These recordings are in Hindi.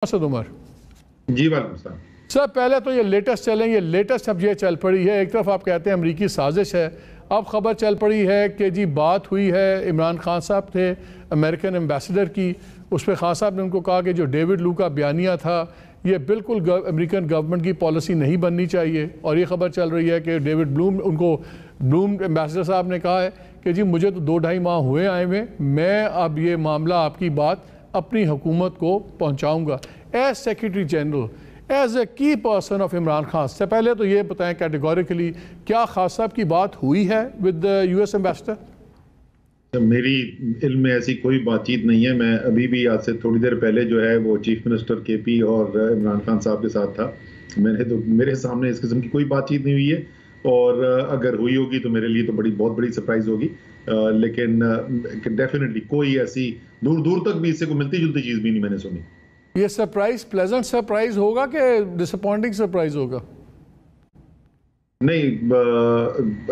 असद उमर जी वालेकुम सलाम। सर, पहले तो ये लेटेस्ट चलेंगे। लेटेस्ट अब ये चल पड़ी है, एक तरफ आप कहते हैं अमरीकी साजिश है, अब खबर चल पड़ी है कि जी बात हुई है, इमरान खान साहब थे अमेरिकन एम्बेसडर की, उस पर खान साहब ने उनको कहा कि जो डेविड लू का बयानिया था ये बिल्कुल अमेरिकन गवर्नमेंट की पॉलिसी नहीं बननी चाहिए। और ये खबर चल रही है कि डेविड ब्लूम एम्बेसडर साहब ने कहा है कि जी मुझे तो 2-2.5 माह हुए आए हुए, मैं अब ये मामला आपकी बात अपनी हुकूमत को पहुँचाऊँगा। As secretary general, as a key person of Imran Khan, से पहले तो ये बताएं कैटेगोरिकली क्या खान साहब की बात हुई है विद यूएस एम्बेसडर? मेरी इल्म में ऐसी कोई बातचीत नहीं है। मैं अभी भी आज से थोड़ी देर पहले जो है वो चीफ मिनिस्टर केपी और इमरान खान साहब के साथ था। मेरे सामने इस किस्म की कोई बातचीत नहीं हुई है, और अगर हुई होगी तो मेरे लिए तो बहुत बड़ी सरप्राइज होगी। लेकिन डेफिनेटली कोई ऐसी दूर दूर तक भी इससे कोई मिलती जुलती चीज़ भी नहीं मैंने सुनी। ये सरप्राइज प्लेजेंट सरप्राइज होगा कि डिसअपॉइंटिंग सरप्राइज होगा? नहीं,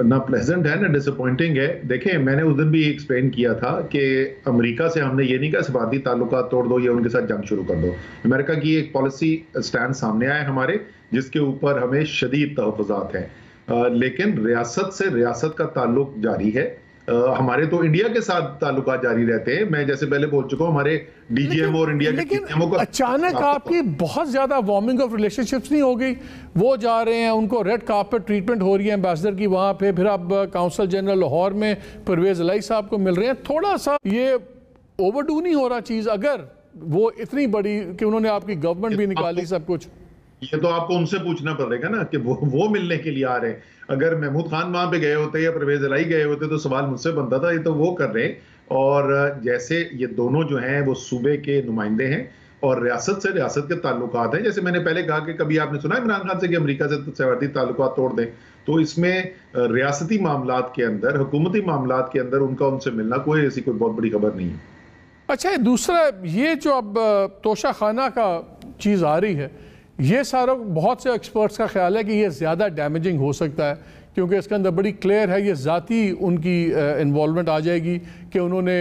ना प्लेजेंट है ना डिसअपॉइंटिंग है। देखें, मैंने उस दिन भी एक्सप्लेन किया था कि अमेरिका से हमने ये नहीं कहा सफारती ताल्लुकात तोड़ दो या उनके साथ जंग शुरू कर दो। अमेरिका की एक पॉलिसी स्टैंड सामने आया हमारे, जिसके ऊपर हमें शदीद तहफ़्फ़ुज़ात हैं, लेकिन रियासत से रियासत का ताल्लुक जारी है। हमारे तो इंडिया के साथ ताल्लुकात जारी रहते हैं। मैं जैसे पहले बोल चुका हूँ, हमारे डीजीएम और इंडिया के डीजीएमओ का अचानक आपकी बहुत ज्यादा वार्मिंग ऑफ रिलेशनशिप्स नहीं हो गई? वो जा रहे हैं, उनको रेड कार्पेट ट्रीटमेंट हो रही है एम्बेसडर की वहां पे, फिर आप काउंसल जनरल लाहौर में परवेज इलाई साहब को मिल रहे हैं। थोड़ा सा ये ओवरडू नहीं हो रहा चीज, अगर वो इतनी बड़ी कि उन्होंने आपकी गवर्नमेंट भी निकाली सब कुछ? ये तो आपको उनसे पूछना पड़ेगा ना कि वो मिलने के लिए आ रहे हैं। अगर महमूद खान वहां पे गए होते या परवेज इलाई गए होते तो सवाल मुझसे बनता था। ये तो वो कर रहे हैं, और जैसे ये दोनों जो हैं वो सूबे के नुमाइंदे हैं और रियासत से रियासत के ताल्लुकात हैं। जैसे मैंने पहले कहा कि कभी आपने सुना इमरान खान से कि अमेरिका से सफारती ताल्लुकात तोड़ दें, तो इसमें रियासती मामलात के अंदर, हुकूमती मामलात के अंदर उनका उनसे मिलना कोई ऐसी कोई बहुत बड़ी खबर नहीं है। अच्छा, दूसरा ये जो अब तोशा खाना का चीज़ आ रही है, ये सारा बहुत से एक्सपर्ट्स का ख्याल है कि ये ज़्यादा डैमेजिंग हो सकता है, क्योंकि इसके अंदर बड़ी क्लियर है ये ज़ाती उनकी इन्वॉल्वमेंट आ जाएगी कि उन्होंने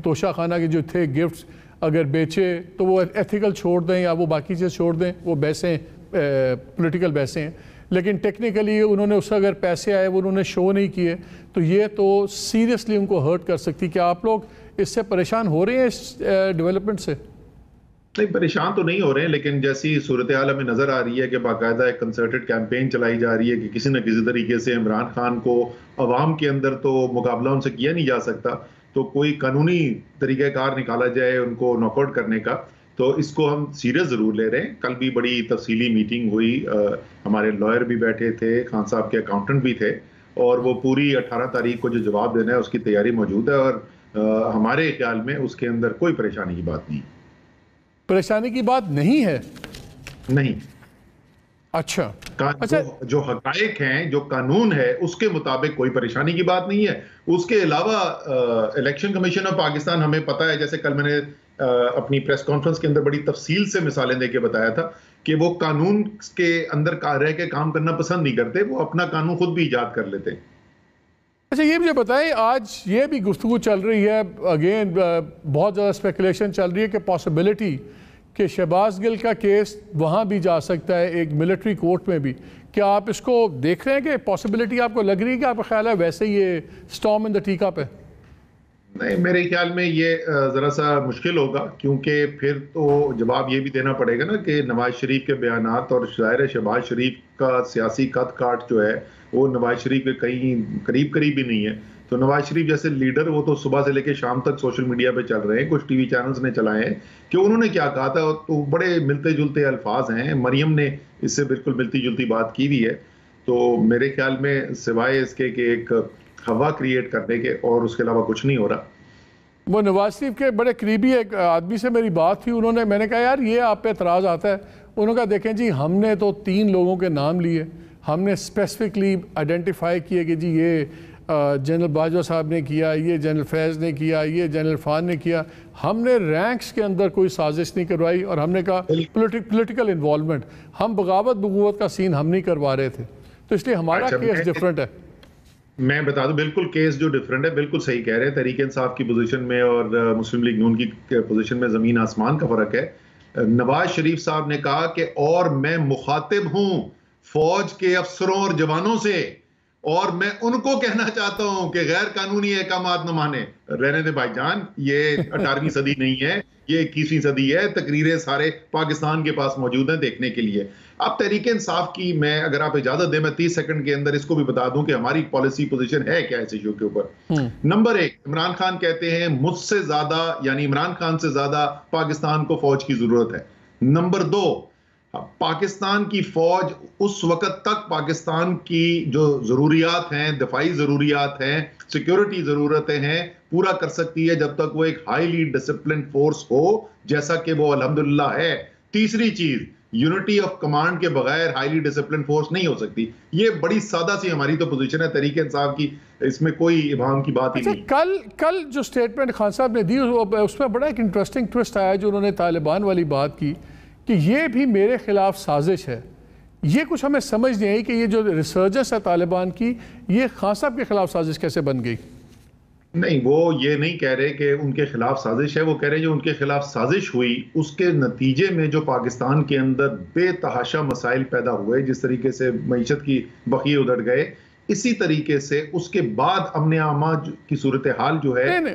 तोशा खाना के जो थे गिफ्ट्स अगर बेचे तो वो एथिकल छोड़ दें या वो बाकी चीज़ छोड़ दें, वो बैसें पॉलिटिकल बैसें हैं, लेकिन टेक्निकली उन्होंने उससे अगर पैसे आए वो उन्होंने शो नहीं किए, तो ये तो सीरियसली उनको हर्ट कर सकती। क्या आप लोग इससे परेशान हो रहे हैं इस डेवलपमेंट से? नहीं, परेशान तो नहीं हो रहे हैं, लेकिन जैसी सूरत हाल हमें नजर आ रही है कि बाकायदा एक कंसर्टेड कैंपेन चलाई जा रही है कि किसी न किसी तरीके से इमरान खान को अवाम के अंदर तो मुकाबला उनसे किया नहीं जा सकता, तो कोई कानूनी तरीक़ाकार निकाला जाए उनको नॉकआउट करने का। तो इसको हम सीरियस ज़रूर ले रहे हैं। कल भी बड़ी तफसीली मीटिंग हुई, हमारे लॉयर भी बैठे थे, खान साहब के अकाउंटेंट भी थे, और वो पूरी 18 तारीख को जो जवाब देना है उसकी तैयारी मौजूद है, और हमारे ख्याल में उसके अंदर कोई परेशानी की बात नहीं। परेशानी की बात नहीं है? नहीं। अच्छा, जो हकायक हैं, जो कानून है, उसके मुताबिक कोई परेशानी की बात नहीं है। उसके अलावा इलेक्शन कमीशन ऑफ पाकिस्तान, हमें पता है, जैसे कल मैंने अपनी प्रेस कॉन्फ्रेंस के अंदर बड़ी तफसील से मिसालें देके बताया था कि वो कानून के अंदर रह के काम करना पसंद नहीं करते, वो अपना कानून खुद भी ईजाद कर लेते हैं। अच्छा, ये मुझे बताएं, आज ये भी गुफ्तगू चल रही है, अगेन बहुत ज़्यादा स्पेकुलेशन चल रही है कि पॉसिबिलिटी कि शहबाज गिल का केस वहाँ भी जा सकता है, एक मिलिट्री कोर्ट में भी। क्या आप इसको देख रहे हैं कि पॉसिबिलिटी आपको लग रही है कि आपका ख्याल है वैसे ये स्टॉर्म इन द टीका पे? नहीं, मेरे ख्याल में ये ज़रा सा मुश्किल होगा, क्योंकि फिर तो जवाब ये भी देना पड़ेगा ना कि नवाज शरीफ के बयानात और ज़ाहिर शहबाज शरीफ का सियासी कद काट जो है वो नवाज शरीफ के कहीं करीब करीब ही नहीं है। तो नवाज शरीफ जैसे लीडर, वो तो सुबह से लेकर शाम तक सोशल मीडिया पे चल रहे हैं, कुछ टीवी चैनल्स ने चलाए हैं कि उन्होंने क्या कहा था, तो बड़े मिलते जुलते अल्फाज हैं। मरियम ने इससे बिल्कुल मिलती जुलती बात की भी है। तो मेरे ख्याल में सिवाय इसके कि एक हवा क्रिएट करने के और उसके अलावा कुछ नहीं हो रहा। वो नवाज शरीफ के बड़े करीबी एक आदमी से मेरी बात थी, मैंने कहा यार ये आप पे एतराज़ आता है? उन्होंने कहा देखें जी, हमने तो 3 लोगों के नाम लिए, हमने स्पेसिफिकली आइडेंटिफाई किए कि जी ये जनरल बाजवा साहब ने किया, ये जनरल फैज़ ने किया, ये जनरल फान ने किया। हमने रैंक्स के अंदर कोई साजिश नहीं करवाई, और हमने कहा पॉलिटिकल इन्वॉल्वमेंट, हम बगावत बगुवत का सीन हम नहीं करवा रहे थे, तो इसलिए हमारा केस डिफरेंट है। मैं बता दूं, बिल्कुल केस जो डिफरेंट है, बिल्कुल सही कह रहे हैं। तहरीक इंसाफ की पोजीशन में और मुस्लिम लीग नून की पोजीशन में ज़मीन आसमान का फ़र्क है। नवाज शरीफ साहब ने कहा कि और मैं मुखातिब हूं फौज के अफसरों और जवानों से, और मैं उनको कहना चाहता हूं कि गैर कानूनी अहकामात न माने। रहने दे भाईजान, ये 18वीं सदी नहीं है, ये 21वीं सदी है। तकरीरें सारे पाकिस्तान के पास मौजूद हैं देखने के लिए। अब तहरीक इंसाफ की, मैं अगर आप इजाजत दें, मैं 30 सेकंड के अंदर इसको भी बता दूं कि हमारी पॉलिसी पोजीशन है क्या इस इशू के ऊपर। नंबर 1, इमरान खान कहते हैं मुझसे ज्यादा, यानी इमरान खान से ज्यादा पाकिस्तान को फौज की जरूरत है। नंबर 2, पाकिस्तान की फौज उस वक्त तक पाकिस्तान की जो जरूरियात हैं, दफाई जरूरियात हैं, सिक्योरिटी जरूरतें हैं, पूरा कर सकती है जब तक वो एक हाईली डिसिप्लिन फोर्स हो, जैसा कि वो अल्हम्दुलिल्लाह है। तीसरी चीज, यूनिटी ऑफ कमांड के बगैर हाईली डिसिप्लिन फोर्स नहीं हो सकती। ये बड़ी सादा सी हमारी तो पोजीशन है तहरीक इंसाफ की, इसमें कोई इबाम की बात ही नहीं। कल जो स्टेटमेंट खान साहब ने दी उसमें बड़ा एक इंटरेस्टिंग ट्विस्ट आया, जो उन्होंने तालिबान वाली बात की कि ये भी मेरे खिलाफ साजिश है। ये कुछ हमें समझ नहीं आई कि ये जो रिसर्जर्स है तालिबान की, ये खान साहब के खिलाफ साजिश कैसे बन गई। नहीं, वो ये नहीं कह रहे कि उनके खिलाफ साजिश है, वो कह रहे जो उनके खिलाफ साजिश हुई उसके नतीजे में जो पाकिस्तान के अंदर बेतहाशा मसाइल पैदा हुए, जिस तरीके से मईशत की बखिए उधड़ गए, इसी तरीके से उसके बाद अमन आमा की सूरत हाल जो है नहीं,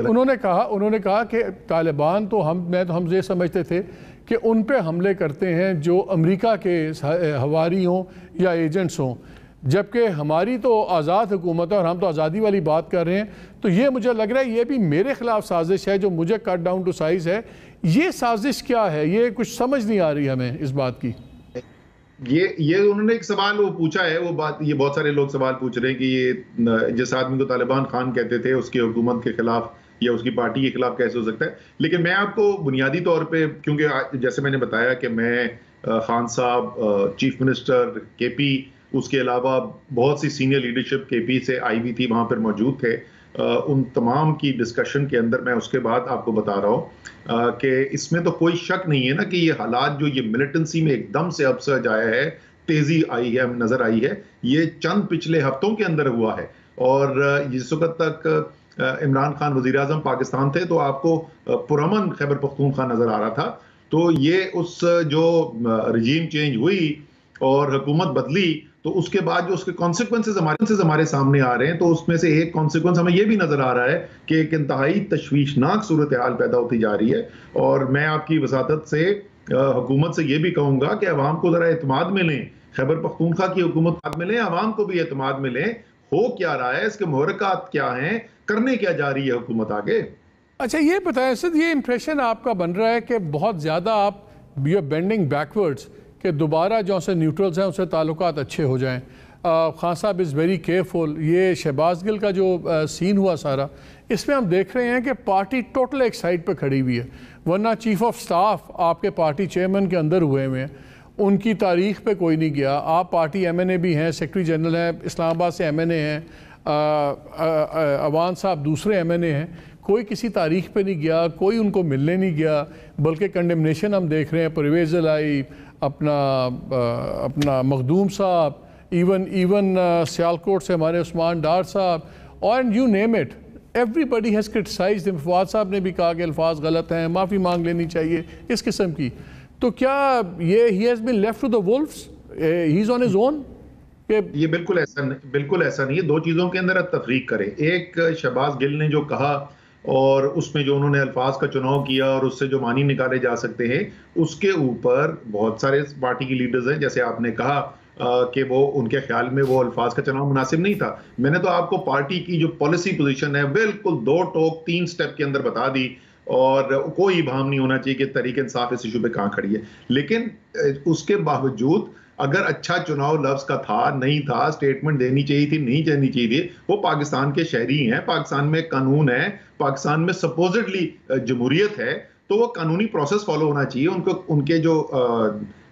उन्होंने कहा कि तालिबान तो हम ये समझते थे कि उन पे हमले करते हैं जो अमेरिका के हवारी हों या एजेंट्स हों, जबकि हमारी तो आज़ाद हुकूमत है और हम तो आज़ादी वाली बात कर रहे हैं। तो ये मुझे लग रहा है ये भी मेरे खिलाफ साजिश है, जो मुझे कट डाउन टू साइज है। ये साजिश क्या है, ये कुछ समझ नहीं आ रही हमें इस बात की। ये उन्होंने एक सवाल वो पूछा है, वो बात ये बहुत सारे लोग सवाल पूछ रहे हैं कि ये जिस आदमी को तालिबान खान कहते थे उसकी हुकूमत के खिलाफ या उसकी पार्टी के खिलाफ कैसे हो सकता है। लेकिन मैं आपको बुनियादी तौर पे, क्योंकि जैसे मैंने बताया कि मैं खान साहब, चीफ मिनिस्टर केपी, उसके अलावा बहुत सी सीनियर लीडरशिप केपी से आई हुई थी, वहां पर मौजूद थे, उन तमाम की डिस्कशन के अंदर मैं उसके बाद आपको बता रहा हूं कि इसमें तो कोई शक नहीं है ना कि ये हालात जो ये मिलिटेंसी में एकदम से अपसर्ज आया है, तेजी आई है, नजर आई है, ये चंद पिछले हफ्तों के अंदर हुआ है। और जिस वक्त तक इमरान खान वजीर आजम पाकिस्तान थे तो आपको पुरअमन खैबर पख्तूनख्वा नजर आ रहा था। तो ये उस जो रजीम चेंज हुई और हुकूमत बदली, तो उसके बाद जो उसके कॉन्सिक्वेंसेज हमारे सामने आ रहे हैं, तो उसमें से एक कॉन्सिक्वेंस हमें यह भी नजर आ रहा है कि एक इंतहाई तशवीशनाक सूरत हाल पैदा होती जा रही है। और मैं आपकी वसातत से हुकूमत से यह भी कहूंगा कि अवाम को जरा एतमाद में लें, खैबर पख्तूनख्वा की हुकूमत में लें, अवाम को भी एतमाद में लें। हो क्या रहा है, इसके मुहरकात क्या हैं, करने क्या जा रही है हुकूमत आगे। अच्छा, ये बताएं सर, ये इंप्रेशन आपका बन रहा है कि बहुत ज़्यादा आप यू आर बेंडिंग बैकवर्ड्स, कि दोबारा जो से न्यूट्रल्स हैं उससे ताल्लुकात अच्छे हो जाएं। खान साहब इज़ वेरी केयरफुल। ये शहबाज गिल का जो सीन हुआ सारा, इसमें हम देख रहे हैं कि पार्टी टोटल एक साइड पे खड़ी हुई है, वरना चीफ ऑफ स्टाफ आपके पार्टी चेयरमैन के अंदर हुए हैं, उनकी तारीख पे कोई नहीं गया। आप पार्टी MNA भी हैं, सेक्रेटरी जनरल हैं, इस्लामाबाद से MNA हैं, अवान साहब दूसरे MNA हैं, कोई किसी तारीख पे नहीं गया, कोई उनको मिलने नहीं गया, बल्कि कंडेमनेशन हम देख रहे हैं। परवेज़ लाई, अपना मखदूम साहब, इवन सियालकोट से हमारे उस्मान डार साहब, और you name it, everybody has criticised him. Fawad साहब ने भी कहा कि अल्फाज गलत हैं, माफ़ी मांग लेनी चाहिए, इस किस्म की। तो क्या ये ही has been left to the wolves, he is on his own? ये बिल्कुल ऐसा नहीं है। दो चीज़ों के अंदर तफरीक करें। एक, शहबाज गिल ने जो कहा और उसमें जो उन्होंने अल्फाज का चुनाव किया और उससे जो मानी निकाले जा सकते हैं, उसके ऊपर बहुत सारे पार्टी की लीडर्स हैं, जैसे आपने कहा कि वो उनके ख्याल में वो अल्फाज का चुनाव मुनासिब नहीं था। मैंने तो आपको पार्टी की जो पॉलिसी पोजीशन है बिल्कुल 2 टोक 3 स्टेप के अंदर बता दी, और कोई भाम नहीं होना चाहिए कि तहरीक इंसाफ इस इशू पे कहां खड़ी है। लेकिन उसके बावजूद अगर अच्छा चुनाव लफ्ज का था, नहीं था, स्टेटमेंट देनी चाहिए थी, नहीं देनी चाहिए थी, वो पाकिस्तान के शहरी हैं, पाकिस्तान में कानून है, पाकिस्तान में सपोजिटली जमहूरियत है, तो वो कानूनी प्रोसेस फॉलो होना चाहिए। उनके जो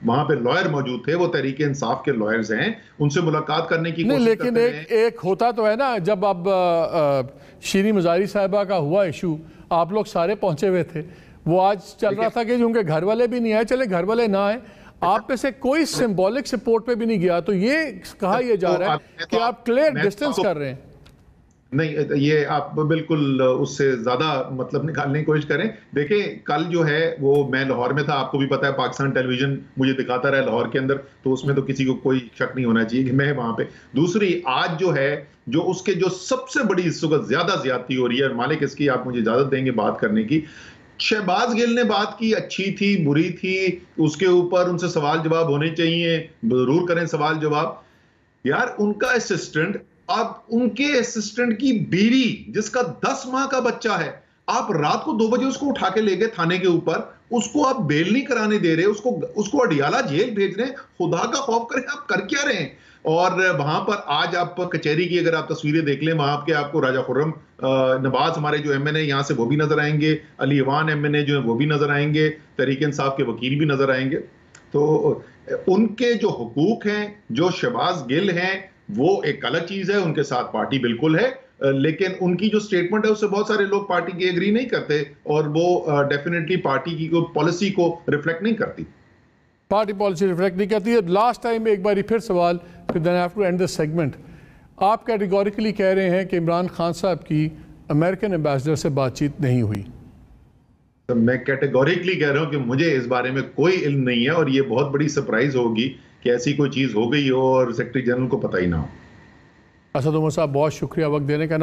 वहां पे लॉयर मौजूद थे वो तहरीक इंसाफ के लॉयर्स हैं, उनसे मुलाकात करने की कोशिश करते हैं। लेकिन एक होता तो है ना, जब अब शीरी मजारी साहिबा का हुआ इशू, आप लोग सारे पहुंचे हुए थे, वो आज चल रहा था कि उनके घर वाले भी नहीं आए, चले घर वाले ना आए, आप में से कोई सिंबॉलिक सपोर्ट पे भी नहीं गया, तो ये कहा यह जा रहा है कि आप क्लियर डिस्टेंस कर रहे हैं। नहीं, ये आप बिल्कुल उससे ज्यादा मतलब निकालने की कोशिश करें। देखें, कल जो है वो मैं लाहौर में था, आपको भी पता है, पाकिस्तान टेलीविजन मुझे दिखाता रहा लाहौर के अंदर, तो उसमें तो किसी को कोई शक नहीं होना चाहिए कि मैं वहां पे। दूसरी, आज जो है जो उसके जो सबसे बड़ी इस वक्त ज्यादा ज्यादती हो रही है, मालिक इसकी आप मुझे इजाजत देंगे बात करने की। शहबाज गिल ने बात की, अच्छी थी बुरी थी, उसके ऊपर उनसे सवाल जवाब होने चाहिए, जरूर करें सवाल जवाब। यार उनका असिस्टेंट, अब उनके असिस्टेंट की बीवी जिसका 10 माह का बच्चा है, आप रात को 2 बजे उसको उठा के ले गए थाने के ऊपर, उसको आप बेल नहीं कराने दे रहे, उसको अडियाला जेल भेज रहे हैं। खुदा का खौफ करें, आप कर क्या रहे हैं? और वहां पर आज आप कचहरी की अगर आप तस्वीरें देख लें, वहां के आपको राजा खुर्रम नवाज हमारे जो एमएनए यहां से वो भी नजर आएंगे, अली इवान एमएनए जो है वो भी नजर आएंगे, तहरीक इंसाफ के वकील भी नजर आएंगे। तो उनके जो हुकूक हैं, जो शहबाज गिल हैं, वो एक अलग चीज है, उनके साथ पार्टी बिल्कुल है, लेकिन उनकी जो स्टेटमेंट है उससे बहुत सारे लोग पार्टी के एग्री नहीं करते, और वो डेफिनेटली पार्टी की पॉलिसी को रिफ्लेक्ट नहीं करती। पार्टी पॉलिसी रिफ्लेक्ट नहीं करती है। लास्ट टाइम एक बार फिर सवाल, फिर then have to end this segment. आप कैटेगोरिकली कह रहे हैं कि इमरान खान साहब की अमेरिकन एम्बेसडर से बातचीत नहीं हुई। तो मैं कैटेगोरिकली कह रहा हूं कि मुझे इस बारे में कोई इल्म नहीं है, और ये बहुत बड़ी सरप्राइज होगी कि ऐसी कोई चीज हो गई हो और सेक्रेटरी जनरल को पता ही ना हो। असद उमर साहब, बहुत शुक्रिया वक्त देने का।